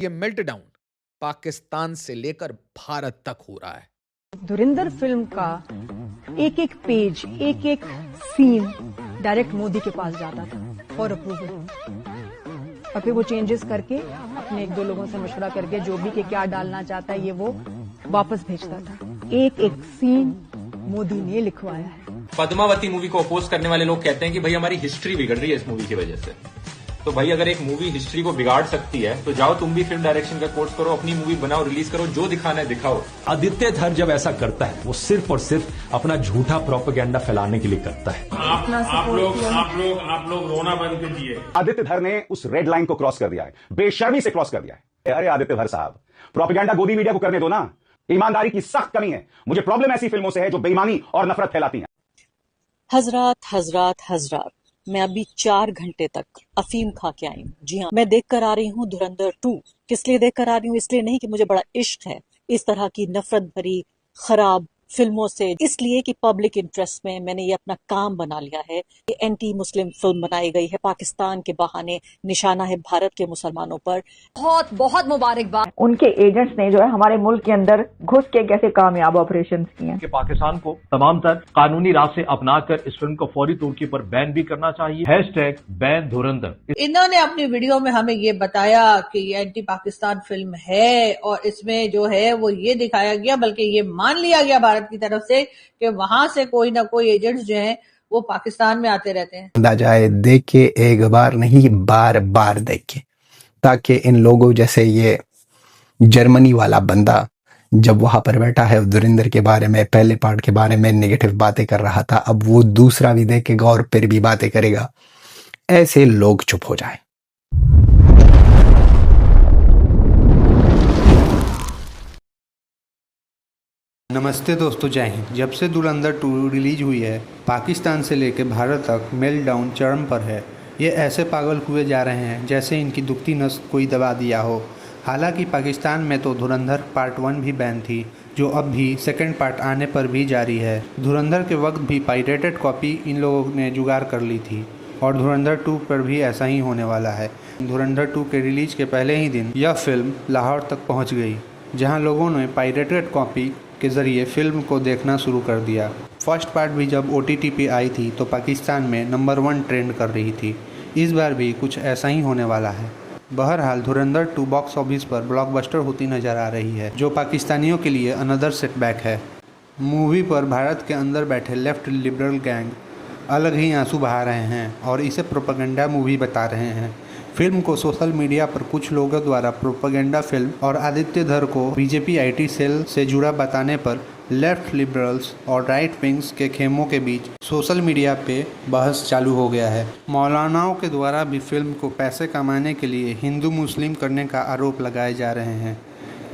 ये मेल्टडाउन पाकिस्तान से लेकर भारत तक हो रहा है। धुरंधर फिल्म का एक एक पेज, एक एक सीन डायरेक्ट मोदी के पास जाता था फॉर अप्रूवल, और फिर वो चेंजेस करके अपने एक दो लोगों से मशवरा करके जो भी के क्या डालना चाहता है ये वो वापस भेजता था। एक एक सीन मोदी ने लिखवाया है। पद्मावती मूवी को अपोज करने वाले लोग कहते हैं कि भाई हमारी हिस्ट्री बिगड़ रही है इस मूवी की वजह से। तो भाई अगर एक मूवी हिस्ट्री को बिगाड़ सकती है तो जाओ तुम भी फिल्म डायरेक्शन का कोर्स करो, अपनी मूवी बनाओ, रिलीज करो, जो दिखाना है दिखाओ। आदित्य धर जब ऐसा करता है वो सिर्फ और सिर्फ अपना झूठा प्रोपेगेंडा फैलाने के लिए करता है। आप लोग रोना बंद कीजिए। आदित्य धर ने उस रेड लाइन को क्रॉस कर दिया है, बेशर्मी से क्रॉस कर दिया है। अरे आदित्य धर साहब, प्रोपेगेंडा गोदी मीडिया को करने दो ना। ईमानदारी की सख्त कमी है। मुझे प्रॉब्लम ऐसी फिल्मों से है जो बेईमानी और नफरत फैलाती हैं। हजरात, मैं अभी 4 घंटे तक अफीम खा के आई हूँ। जी हाँ, मैं देख कर आ रही हूँ धुरंधर 2। किस लिए देख कर आ रही हूँ? इसलिए नहीं कि मुझे बड़ा इश्क है इस तरह की नफरत भरी खराब फिल्मों से, इसलिए कि पब्लिक इंटरेस्ट में मैंने ये अपना काम बना लिया है। ये एंटी मुस्लिम फिल्म बनाई गई है पाकिस्तान के बहाने, निशाना है भारत के मुसलमानों पर। बहुत बहुत मुबारकबाद। उनके एजेंट्स ने जो है हमारे मुल्क के अंदर घुस के कैसे कामयाब ऑपरेशंस किए हैं। कि पाकिस्तान को तमाम तर कानूनी राह से अपनाकर इस फिल्म को फौरी तौर के ऊपर बैन भी करना चाहिए। #बैन धुरंधर। इन्होंने अपनी वीडियो में हमें ये बताया कि ये एंटी पाकिस्तान फिल्म है और इसमें जो है वो ये दिखाया गया, बल्कि ये मान लिया गया भारत की तरफ से कि वहां से कोई ना कोई एजेंट्स जो हैं वो पाकिस्तान में आते रहते हैं। जाए देख के, एक बार नहीं बार बार देख के, ताकि इन लोगों जैसे ये जर्मनी वाला बंदा जब वहां पर बैठा है धुरंधर के बारे में, पहले पार्ट के बारे में नेगेटिव बातें कर रहा था, अब वो दूसरा भी देखेगा और फिर भी बातें करेगा। ऐसे लोग चुप हो जाए। नमस्ते दोस्तों, जय हिंद। जब से धुरंधर 2 रिलीज हुई है, पाकिस्तान से लेकर भारत तक मेल्टडाउन चरम पर है। ये ऐसे पागल हुए जा रहे हैं जैसे इनकी दुखती नस कोई दबा दिया हो। हालांकि पाकिस्तान में तो धुरंधर पार्ट 1 भी बैन थी, जो अब भी सेकंड पार्ट आने पर भी जारी है। धुरंधर के वक्त भी पायरेटेड कॉपी इन लोगों ने जुगाड़ कर ली थी और धुरंधर 2 पर भी ऐसा ही होने वाला है। धुरंधर 2 के रिलीज के पहले ही दिन यह फिल्म लाहौर तक पहुँच गई, जहाँ लोगों ने पायरेटेड कॉपी के ज़रिए फिल्म को देखना शुरू कर दिया। फर्स्ट पार्ट भी जब OTT पे आई थी तो पाकिस्तान में नंबर 1 ट्रेंड कर रही थी। इस बार भी कुछ ऐसा ही होने वाला है। बहरहाल धुरंधर 2 बॉक्स ऑफिस पर ब्लॉकबस्टर होती नज़र आ रही है, जो पाकिस्तानियों के लिए अनदर सेटबैक है। मूवी पर भारत के अंदर बैठे लेफ्ट लिबरल गैंग अलग ही आंसू बहा रहे हैं और इसे प्रोपेगेंडा मूवी बता रहे हैं। फिल्म को सोशल मीडिया पर कुछ लोगों द्वारा प्रोपेगेंडा फिल्म और आदित्य धर को बीजेपी IT सेल से जुड़ा बताने पर लेफ्ट लिबरल्स और राइट विंग्स के खेमों के बीच सोशल मीडिया पे बहस चालू हो गया है। मौलानाओं के द्वारा भी फिल्म को पैसे कमाने के लिए हिंदू मुस्लिम करने का आरोप लगाए जा रहे हैं।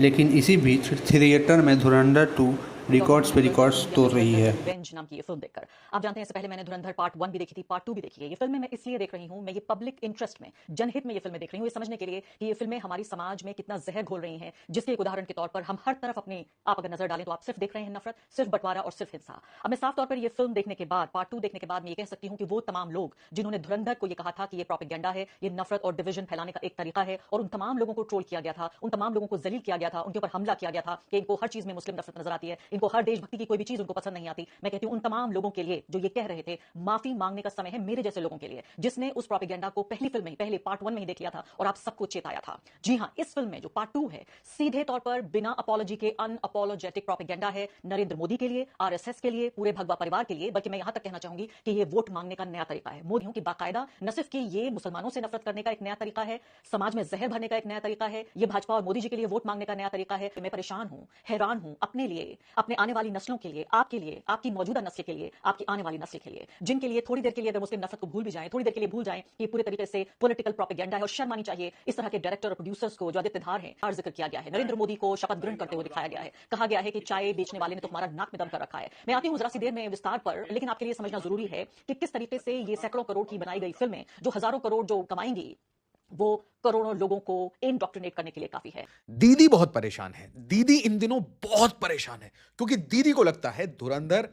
लेकिन इसी बीच थिएटर में धुरंधर 2 रिकॉर्ड्स पे रिकॉर्ड्स तोड़ रही है। रिवेंज नाम की ये फिल्म देखकर, आप जानते हैं इससे पहले मैंने धुरंधर पार्ट 1 भी देखी थी, पार्ट 2 भी देखी है। ये फिल्में मैं इसलिए देख रही हूँ, मैं ये पब्लिक इंटरेस्ट में, जनहित में ये फिल्में देख रही हूँ, ये समझने के लिए कि ये फिल्में हमारी समाज में कितना जहर घोल रही हैं, जिसके एक उदाहरण के तौर पर हम हर तरफ अपनी, आप अगर नजर डालें तो आप सिर्फ देख रहे हैं नफरत, सिर्फ बंटवारा और सिर्फ हिंसा। अब मैं साफ तौर पर ये फिल्म देखने के बाद, पार्ट 2 देखने के बाद मैं ये कह सकती हूँ कि वो तमाम लोग जिन्होंने धुरंधर को ये कहा था कि ये प्रोपेगेंडा है, ये नफरत और डिवीजन फैलाने का एक तरीका है, और उन तमाम लोगों को ट्रोल किया गया था, उन तमाम लोगों को जलील किया गया था, उनके ऊपर हमला किया गया था कि इनको हर चीज में मुस्लिम नफरत नजर आती है, इनको हर देशभक्ति की कोई भी चीज उनको पसंद नहीं आती। मैं कहती हूं उन तमाम लोगों के लिए जो ये कह रहे थे, माफी मांगने का समय है मेरे जैसे लोगों के लिए, जिसने उस प्रोपेगेंडा को पहली फिल्म में ही, पहले पार्ट 1 में ही देख लिया था और आप सबको चेताया था। जी हां, इस फिल्म में जो पार्ट 2 है, सीधे तौर पर बिना अपॉलॉजी के अनअपॉलोजेटिक प्रोपेगेंडा है नरेंद्र मोदी के लिए, RSS के लिए, पूरे भगवा परिवार के लिए, बल्कि मैं यहां तक कहना चाहूंगी कि ये वोट मांगने का नया तरीका है। मोदियों की बाकायदा न सिर्फ कि ये मुसलमानों से नफरत करने का एक नया तरीका है, समाज में जहर भरने का एक नया तरीका है, ये भाजपा और मोदी जी के लिए वोट मांगने का नया तरीका है। मैं परेशान हूं, हैरान हूं अपने लिए, अपने आने वाली नस्लों के लिए, आपके लिए, आपकी मौजूदा नस्ल के लिए, आपकी आने वाली नस्ल के लिए, जिनके लिए थोड़ी देर के लिए अगर मुस्लिम नफरत को भूल भी जाएं, थोड़ी देर के लिए भूल जाएं कि पूरे तरीके से पॉलिटिकल प्रोपेगेंडा है, और शर्म आनी चाहिए इस तरह के डायरेक्टर और प्रोड्यूसर्स को जो आदित्य धार हैं। और जिक्र किया गया है नरेंद्र मोदी को शपथ ग्रहण करते हुए दिखाया गया है, कहा गया है कि चाय बेचने वाले ने तो हमारा नाक में दम कर रखा है। मैं आती हूं जरा सी देर में विस्तार पर, लेकिन आपके लिए समझना जरूरी है कि किस तरीके से ये सैकड़ों करोड़ की बनाई गई फिल्में जो हजारों करोड़ जो कमाएंगी, वो करोड़ों लोगों को इंडोक्ट्रिनेट करने के लिए काफी है। दीदी बहुत परेशान है। दीदी इन दिनों बहुत परेशान है क्योंकि दीदी को लगता है धुरंधर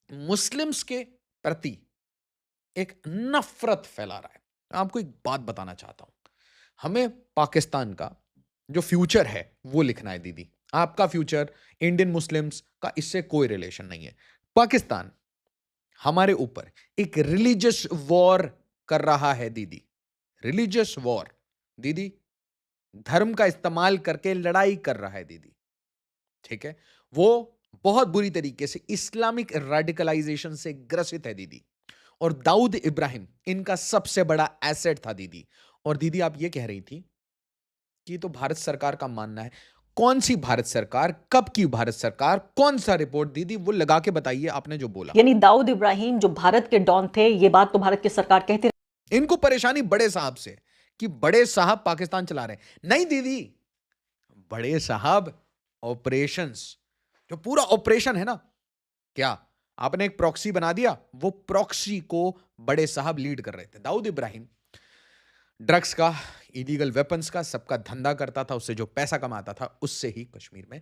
मुस्लिम्स के प्रति एक नफरत फैला रहा है। मैं आपको एक बात बताना चाहता हूं, हमें पाकिस्तान का जो फ्यूचर है वो लिखना है दीदी। आपका फ्यूचर, इंडियन मुस्लिम्स का इससे कोई रिलेशन नहीं है। पाकिस्तान हमारे ऊपर एक रिलीजियस वॉर कर रहा है दीदी, रिलीजियस वॉर दीदी, धर्म का इस्तेमाल करके लड़ाई कर रहा है दीदी, ठीक है। वो बहुत बुरी तरीके से इस्लामिक रेडिकलाइजेशन से ग्रसित है दीदी, और दाऊद इब्राहिम इनका सबसे बड़ा एसेट था दीदी। और दीदी आप ये कह रही थी कि तो भारत सरकार का मानना है, कौन सी भारत सरकार, कब की भारत सरकार, कौन सा रिपोर्ट दीदी, वो लगा के बताइए आपने जो बोला। यानी दाऊद इब्राहिम जो भारत के डॉन थे, ये बात तो भारत की सरकार कहती रही। इनको परेशानी बड़े साहब से कि बड़े साहब पाकिस्तान चला रहे हैं। नहीं दीदी, बड़े साहब ऑपरेशंस, जो पूरा ऑपरेशन है ना, क्या आपने एक प्रॉक्सी बना दिया, वो प्रॉक्सी को बड़े साहब लीड कर रहे थे। दाऊद इब्राहिम ड्रग्स का, इलीगल वेपन्स का, सबका धंधा करता था, उससे जो पैसा कमाता था उससे ही कश्मीर में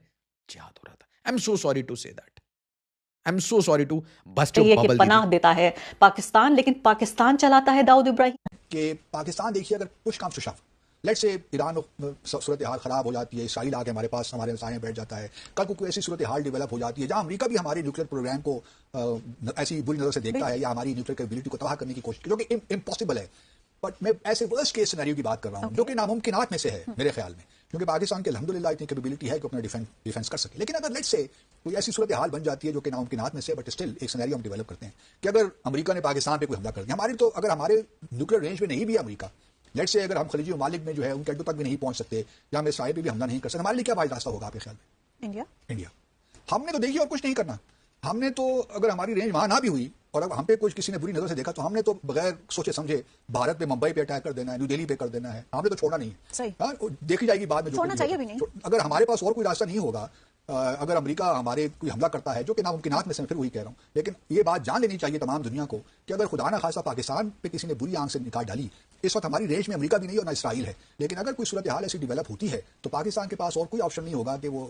जिहाद हो रहा था। I am so sorry to say that, I am so sorry to bust your bubble. पनाह देता है पाकिस्तान, लेकिन पाकिस्तान चलाता है दाऊद इब्राहिम। कि पाकिस्तान देखिए, अगर कुछ काम सुशाफ, लेट से ईरान सूरत हाल खराब हो जाती है, इसराइल आके हमारे पास हमारे सामने बैठ जाता है, कल को कोई ऐसी सूरत हाल डेवलप हो जाती है जहां अमेरिका भी हमारे न्यूक्लियर प्रोग्राम को ऐसी बुरी नजर से देखता है या हमारी न्यूक्लियर कैपेबिलिटी को तबाह करने की कोशिश, जो कि इम्पॉसिबल है। बट मैं ऐसे वर्स्ट केस सिनेरियो की बात कर रहा हूं, जो कि नामुमकिनात में से है मेरे ख्याल में, क्योंकि पाकिस्तान के अल्हम्दुलिल्लाह इतनी कैपेबिलिटी है कि अपना डिफेंस कर सके। लेकिन अगर लेट से कोई ऐसी सूरत हाल बन जाती है जो कि नामुमकिनात में से, बट स्टिल एक सिनेरियो हम डेवलप करते हैं कि अगर अमेरिका ने पाकिस्तान पे कोई हमला कर दिया, हमारी तो अगर हमारे न्यूक्लियर रेंज में नहीं भी अमेरिका, लेट से अगर हम खलीजी ममालिक में जो है उनके अड्डों तक भी नहीं पहुंच सकते या हम इसराइल पे भी हमला नहीं कर सकते, हमारे लिए क्या वाइड रास्ता होगा आपके ख्याल में? इंडिया हमने तो देखिए और कुछ नहीं करना। हमने तो अगर हमारी रेंज वहां ना भी हुई और अब हम पे कुछ किसी ने बुरी नजर से देखा, तो हमने तो बगैर सोचे समझे भारत पे, मुंबई पे अटैक कर देना है, न्यू दिल्ली पे कर देना है, हमने तो छोड़ना नहीं है। देखी जाएगी बाद में, छोड़ना चाहिए भी नहीं। अगर हमारे पास और कोई रास्ता नहीं होगा, अगर अमेरिका हमारे कोई हमला करता है, जो कि नामुमकिनात में से, फिर वही कह रहा हूं, लेकिन ये बात जान लेनी चाहिए तमाम दुनिया को कि अगर खुदा ना खासा पाकिस्तान पे किसी ने बुरी आंख से निकाल डाली, इस वक्त हमारी रेंज में अमेरिका भी नहीं और ना इसराइल है, लेकिन अगर कोई सूरत हाल ऐसी डेवलप होती है तो पाकिस्तान के पास और कोई ऑप्शन नहीं होगा कि वो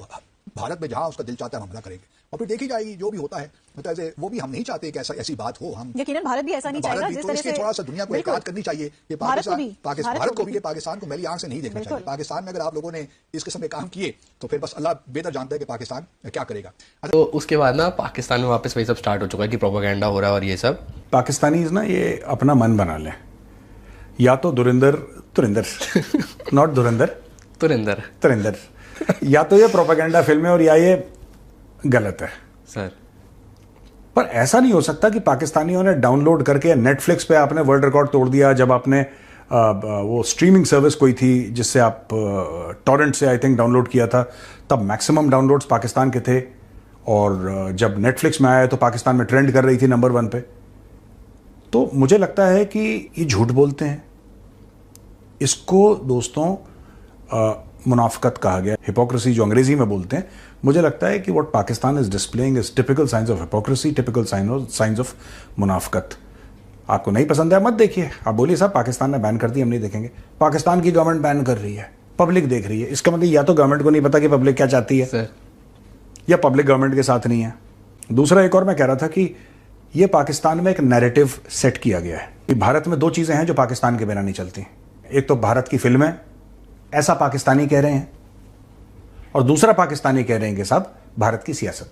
भारत में जहां उसका दिल चाहता है हमला करेंगे, और फिर देखी जाएगी जो भी होता है। मतलब वो भी हम नहीं चाहते कि ऐसी बात हो। हम यकीनन भारत भी ऐसा नहीं चाहेगा, जिस तरह से थोड़ा सा दुनिया को एहतियात करनी चाहिए कि भारत को भी पाकिस्तान को मैली आंख से नहीं देखना चाहिए। पाकिस्तान में अगर आप लोगों ने इस किस्म के काम किए तो फिर बस अल्लाह बेहतर जानता है कि पाकिस्तान क्या करेगा। तो उसके बाद ना पाकिस्तान में वापस वही सब स्टार्ट हो चुका है कि प्रोपेगेंडा हो रहा है और ये सब। पाकिस्तानीज ना ये अपना मन बना लें, या तो तुरिंदर नॉट तुरिंदर या तो ये प्रोपेगेंडा फिल्म है और या ये गलत है सर। पर ऐसा नहीं हो सकता कि पाकिस्तानियों ने डाउनलोड करके, नेटफ्लिक्स पे आपने वर्ल्ड रिकॉर्ड तोड़ दिया, जब आपने वो स्ट्रीमिंग सर्विस कोई थी जिससे आप टॉरेंट से आई थिंक डाउनलोड किया था, तब मैक्सिमम डाउनलोड्स पाकिस्तान के थे, और जब नेटफ्लिक्स में आया तो पाकिस्तान में ट्रेंड कर रही थी नंबर 1 पे। तो मुझे लगता है कि ये झूठ बोलते हैं, इसको दोस्तों मुनाफिकत कहा गया, हिपोक्रेसी जो अंग्रेजी में बोलते हैं। मुझे लगता है कि what Pakistan is displaying is typical science of hypocrisy, typical science of मुनाफिकत। आपको नहीं पसंद है मत देखिए, आप बोलिए साहब पाकिस्तान ने बैन कर दी, हम नहीं देखेंगे। पाकिस्तान की गवर्नमेंट बैन कर रही है, पब्लिक देख रही है, इसका मतलब या तो गवर्नमेंट को नहीं पता कि पब्लिक क्या चाहती है सर, या पब्लिक गवर्नमेंट के साथ नहीं है। दूसरा एक और मैं कह रहा था कि ये पाकिस्तान में एक नैरेटिव सेट किया गया है कि भारत में 2 चीजें हैं जो पाकिस्तान के बिना नहीं चलती। एक तो भारत की फिल्में, ऐसा पाकिस्तानी कह रहे हैं, और दूसरा पाकिस्तानी कह रहे हैं कि साहब भारत की सियासत।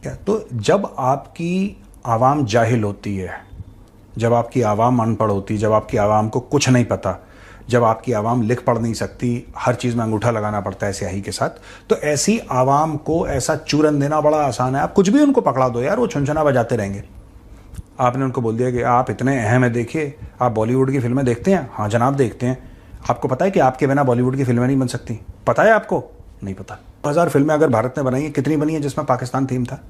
क्या तो जब आपकी आवाम जाहिल होती है, जब आपकी आवाम अनपढ़ होती, जब आपकी आवाम को कुछ नहीं पता, जब आपकी आवाम लिख पढ़ नहीं सकती, हर चीज़ में अंगूठा लगाना पड़ता है स्याही के साथ, तो ऐसी आवाम को ऐसा चूरन देना बड़ा आसान है। आप कुछ भी उनको पकड़ा दो यार, वो छुनछुना बजाते रहेंगे। आपने उनको बोल दिया कि आप इतने अहम है, देखिए आप बॉलीवुड की फिल्में देखते हैं? हाँ जनाब देखते हैं। आपको पता है कि आपके बिना बॉलीवुड की फिल्में नहीं बन सकती? पता है आपको? नहीं पता। 1000 फिल्में अगर भारत ने बनाई है, कितनी बनी है जिसमें पाकिस्तान थीम था?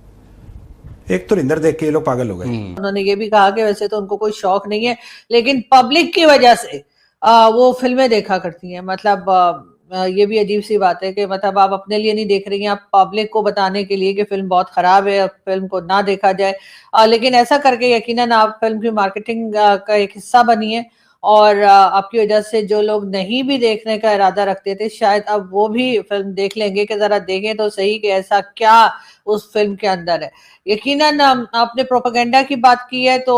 एक तो इंदर देख के ये लोग पागल हो गए। उन्होंने ये भी कहा कि वैसे तो उनको कोई शौक नहीं है, लेकिन पब्लिक की वजह से वो फिल्में देखा करती हैं। मतलब ये भी अजीब सी बात है कि मतलब आप अपने लिए नहीं देख रही हैं, आप पब्लिक को बताने के लिए कि फिल्म बहुत खराब है, फिल्म को ना देखा जाए। लेकिन ऐसा करके यकीनन आप फिल्म की मार्केटिंग का एक हिस्सा बनी है और आपकी वजह से जो लोग नहीं भी देखने का इरादा रखते थे शायद अब वो भी फिल्म देख लेंगे कि जरा देखें तो सही कि ऐसा क्या उस फिल्म के अंदर है। यकीनन आपने प्रोपेगेंडा की बात की है तो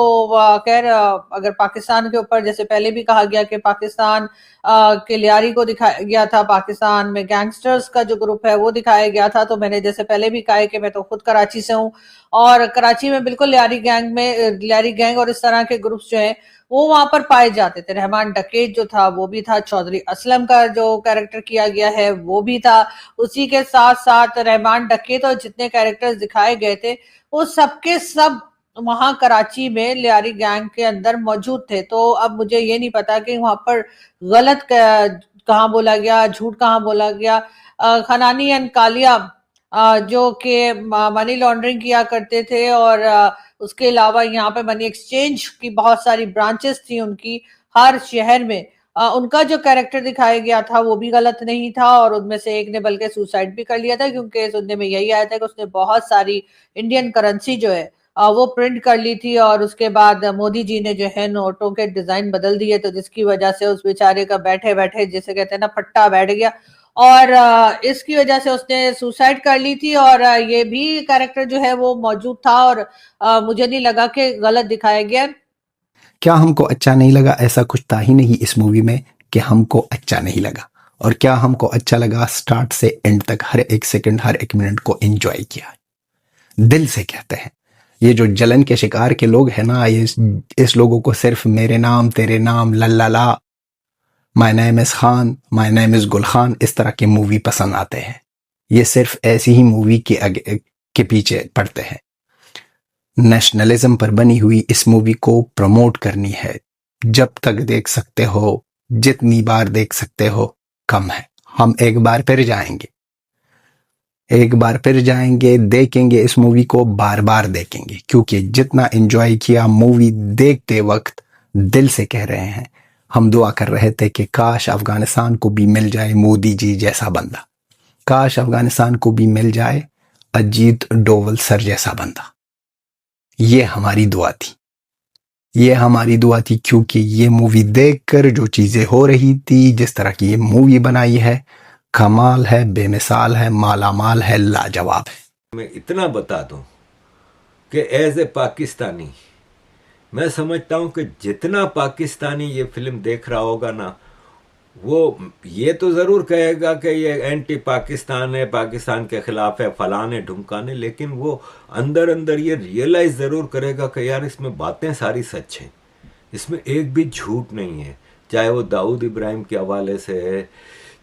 खैर अगर पाकिस्तान के ऊपर जैसे पहले भी कहा गया कि पाकिस्तान के लियारी को दिखाया गया था, पाकिस्तान में गैंगस्टर्स का जो ग्रुप है वो दिखाया गया था, तो मैंने जैसे पहले भी कहा है कि मैं तो खुद कराची से हूँ और कराची में बिल्कुल लियारी गैंग और इस तरह के ग्रुप्स जो है वो वहां पर पाए जाते थे। रहमान डकैत जो था वो भी था, चौधरी असलम का जो कैरेक्टर किया गया है वो भी था, उसी के साथ साथ रहमान डकैत और जितने कैरेक्टर्स दिखाए गए थे वो सबके सब वहां कराची में लियारी गैंग के अंदर मौजूद थे। तो अब मुझे ये नहीं पता कि वहां पर गलत कहाँ बोला गया, झूठ कहाँ बोला गया। खनानी एंड कालिया जो कि मनी लॉन्ड्रिंग किया करते थे और उसके अलावा यहाँ पे मनी एक्सचेंज की बहुत सारी ब्रांचेस थी उनकी हर शहर में, उनका जो कैरेक्टर दिखाया गया था वो भी गलत नहीं था और उनमें से एक ने बल्कि सुसाइड भी कर लिया था क्योंकि सुनने में यही आया था कि उसने बहुत सारी इंडियन करेंसी जो है वो प्रिंट कर ली थी और उसके बाद मोदी जी ने जो है नोटों के डिजाइन बदल दिए, तो जिसकी वजह से उस बेचारे का बैठे बैठे जिसे कहते हैं ना फट्टा बैठ गया और इसकी वजह से उसने सुसाइड कर ली थी। और ये भी कैरेक्टर जो है वो मौजूद था और मुझे नहीं लगा कि गलत दिखाया गया। क्या हमको अच्छा नहीं लगा? ऐसा कुछ था ही नहीं इस मूवी में कि हमको अच्छा नहीं लगा। और क्या हमको अच्छा लगा? स्टार्ट से एंड तक हर एक सेकंड हर एक मिनट को एंजॉय किया, दिल से कहते हैं। ये जो जलन के शिकार के लोग हैं ना, ये इस लोगों को सिर्फ मेरे नाम तेरे नाम लल्ला my name is Khan, my name is Gul Khan, इस तरह की मूवी पसंद आते हैं। ये सिर्फ ऐसी ही मूवी के पीछे पड़ते हैं। नेशनलिज्म पर बनी हुई इस मूवी को प्रमोट करनी है। जब तक देख सकते हो, जितनी बार देख सकते हो कम है। हम एक बार फिर जाएंगे, देखेंगे इस मूवी को, बार बार देखेंगे, क्योंकि जितना एंजॉय किया मूवी देखते वक्त दिल से कह रहे हैं। हम दुआ कर रहे थे कि काश अफगानिस्तान को भी मिल जाए मोदी जी जैसा बंदा, काश अफगानिस्तान को भी मिल जाए अजीत डोवल सर जैसा बंदा। ये हमारी दुआ थी, क्योंकि ये मूवी देखकर जो चीजें हो रही थी, जिस तरह की ये मूवी बनाई है, कमाल है, बेमिसाल है, मालामाल है, लाजवाब है। मैं इतना बता दूं कि एज ए पाकिस्तानी मैं समझता हूं कि जितना पाकिस्तानी ये फिल्म देख रहा होगा ना, वो ये तो ज़रूर कहेगा कि ये एंटी पाकिस्तान है, पाकिस्तान के ख़िलाफ़ है, फलाने ढुमकाने, लेकिन वो अंदर अंदर ये रियलाइज़ ज़रूर करेगा कि यार इसमें बातें सारी सच हैं, इसमें एक भी झूठ नहीं है। चाहे वो दाऊद इब्राहिम के हवाले से है,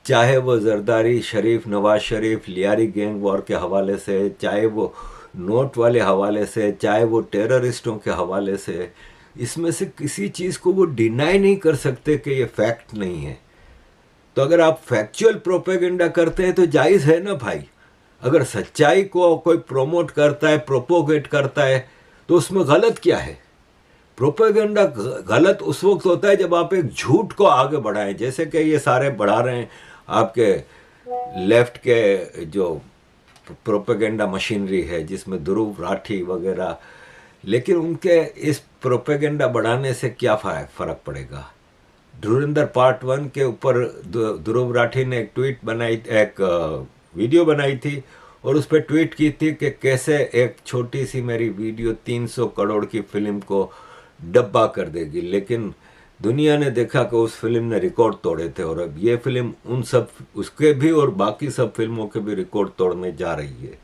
चाहे वो जरदारी शरीफ, नवाज शरीफ, लियारी गैंग वॉर के हवाले से, चाहे वो नोट वाले हवाले से, चाहे वो टेररिस्टों के हवाले से, इसमें से किसी चीज़ को वो डिनाई नहीं कर सकते कि ये फैक्ट नहीं है। तो अगर आप फैक्चुअल प्रोपेगेंडा करते हैं तो जायज़ है ना भाई। अगर सच्चाई को कोई प्रोमोट करता है, प्रोपोगेट करता है, तो उसमें गलत क्या है? प्रोपेगेंडा गलत उस वक्त होता है जब आप एक झूठ को आगे बढ़ाएं, जैसे कि ये सारे बढ़ा रहे हैं आपके लेफ्ट के जो प्रोपेगेंडा मशीनरी है, जिसमें ध्रुव राठी वगैरह, लेकिन उनके इस प्रोपेगेंडा बढ़ाने से क्या फ़र्क पड़ेगा? धुरंधर पार्ट 1 के ऊपर ध्रुव राठी ने एक वीडियो बनाई थी और उस पर ट्वीट की थी कि कैसे एक छोटी सी मेरी वीडियो 300 करोड़ की फिल्म को डब्बा कर देगी। लेकिन दुनिया ने देखा कि उस फिल्म ने रिकॉर्ड तोड़े थे और अब ये फिल्म उन सब उसके भी और बाकी सब फिल्मों के भी रिकॉर्ड तोड़ने जा रही है।